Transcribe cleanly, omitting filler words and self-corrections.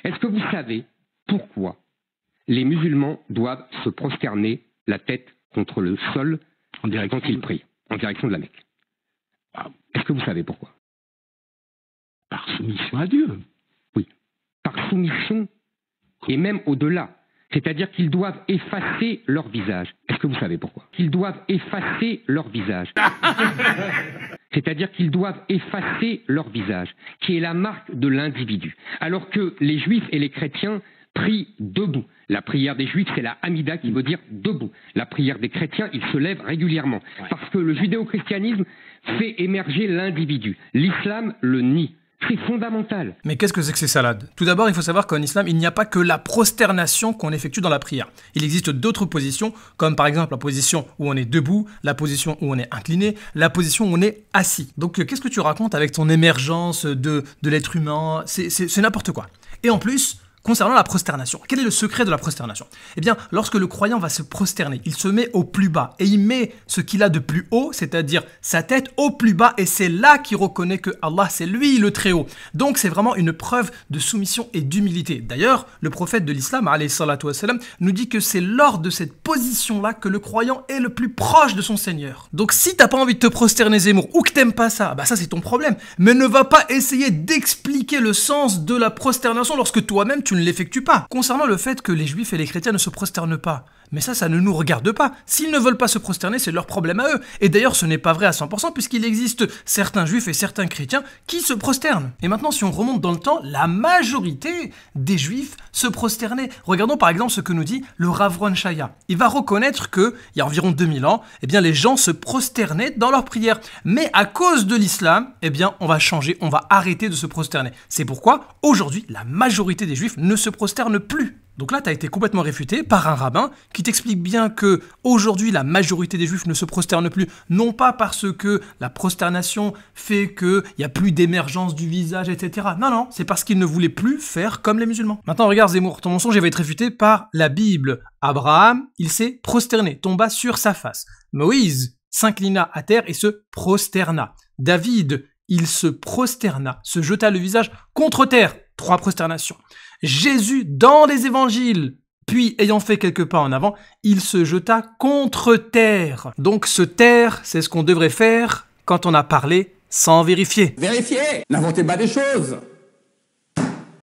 Est-ce que vous savez pourquoi les musulmans doivent se prosterner la tête contre le sol quand ils prient, en direction de la Mecque? Est-ce que vous savez pourquoi? Par soumission à Dieu. Oui, par soumission et même au-delà. C'est-à-dire qu'ils doivent effacer leur visage. Est-ce que vous savez pourquoi? Qu'ils doivent effacer leur visage. C'est-à-dire qu'ils doivent effacer leur visage, qui est la marque de l'individu. Alors que les juifs et les chrétiens prient debout. La prière des juifs, c'est la Hamida qui veut dire debout. La prière des chrétiens, ils se lèvent régulièrement. Parce que le judéo-christianisme fait émerger l'individu. L'islam le nie. C'est fondamental. Mais qu'est-ce que c'est que ces salades? Tout d'abord, il faut savoir qu'en islam, il n'y a pas que la prosternation qu'on effectue dans la prière. Il existe d'autres positions, comme par exemple la position où on est debout, la position où on est incliné, la position où on est assis. Donc, qu'est-ce que tu racontes avec ton émergence de l'être humain? C'est n'importe quoi. Et en plus, concernant la prosternation, quel est le secret de la prosternation? Eh bien, lorsque le croyant va se prosterner, il se met au plus bas et il met ce qu'il a de plus haut, c'est-à-dire sa tête au plus bas, et c'est là qu'il reconnaît que Allah, c'est lui le très haut. Donc, c'est vraiment une preuve de soumission et d'humilité. D'ailleurs, le prophète de l'islam, alayhi salatu wassalam, nous dit que c'est lors de cette position-là que le croyant est le plus proche de son Seigneur. Donc, si t'as pas envie de te prosterner, Zemmour, ou que t'aimes pas ça, bah ça c'est ton problème. Mais ne va pas essayer d'expliquer le sens de la prosternation lorsque toi-même tu ne l'effectue pas. Concernant le fait que les juifs et les chrétiens ne se prosternent pas, mais ça ne nous regarde pas. S'ils ne veulent pas se prosterner, c'est leur problème à eux. Et d'ailleurs, ce n'est pas vrai à 100% puisqu'il existe certains juifs et certains chrétiens qui se prosternent. Et maintenant, si on remonte dans le temps, la majorité des juifs se prosternaient. Regardons par exemple ce que nous dit le Rav Ron Shaya. Il va reconnaître qu'il y a environ 2000 ans, eh bien, les gens se prosternaient dans leurs prières. Mais à cause de l'islam, eh bien, on va changer, on va arrêter de se prosterner. C'est pourquoi, aujourd'hui, la majorité des juifs ne se prosternent plus. Donc là, tu as été complètement réfuté par un rabbin qui t'explique bien que aujourd'hui la majorité des juifs ne se prosternent plus, non pas parce que la prosternation fait qu'il n'y a plus d'émergence du visage, etc. Non, c'est parce qu'ils ne voulaient plus faire comme les musulmans. Maintenant, regarde Zemmour, ton mensonge va être réfuté par la Bible. Abraham, il s'est prosterné, tomba sur sa face. Moïse s'inclina à terre et se prosterna. David, il se prosterna, se jeta le visage contre terre. 3 prosternations. Jésus, dans les évangiles, puis ayant fait quelques pas en avant, il se jeta contre terre. Donc se taire, c'est ce qu'on devrait faire quand on a parlé sans vérifier. Vérifiez, n'inventez pas des choses.